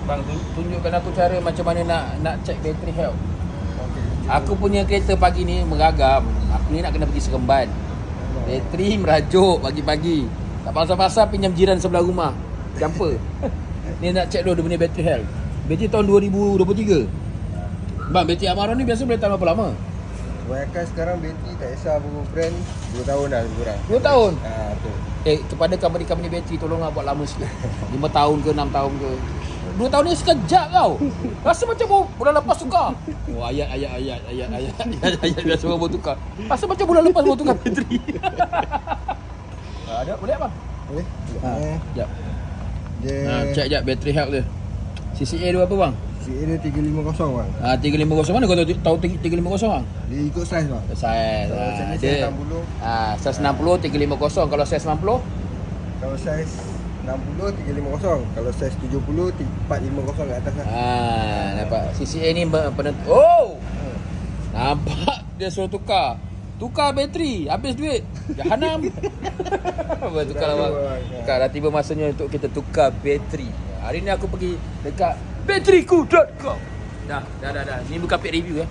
Bang, tunjukkan aku cara macam mana nak check battery health. Okey. Aku punya kereta pagi ni meragam. Aku ni nak kena pergi Seremban. Bateri merajuk pagi-pagi. Tak pasal-pasal pinjam jiran sebelah rumah. Jumper. Ni nak check dulu dia punya battery health. Bateri tahun 2023. Bang, bateri Amarok ni biasa boleh tahan berapa lama? Kebanyakan sekarang bateri tak kisah apa brand 2 tahun dah lebih kurang. 2 tahun? Betul. Kepada company-company bateri tolonglah buat lama sikit. 5 tahun ke 6 tahun ke. 2 tahun ni sekejap kau. Rasa macam bulan lepas tukar. Oh, ayat biasa baru tukar. Rasa macam bulan lepas baru tukar bateri. Ada boleh bang? Boleh? Sekejap. Dia Check jap battery health dia. CCA dia berapa bang? CA dia 350 bang. 350 mana kau tahu 350 bang? Dia ikut saiz bang. Saiz. Macam ni Dia saiz 60. saiz 60 350, kalau saiz 90 Kalau saiz 60 350. Kalau saiz 70 450 kat atas lah. nampak. CCA ni penentu. Oh! Nampak dia suruh tukar. Tukar bateri, habis duit. Jahanam. Tukar lah bang. Tukar dah tiba masanya untuk kita tukar bateri. Hari ni aku pergi dekat bateriku.com. Dah. Ni bukan paid review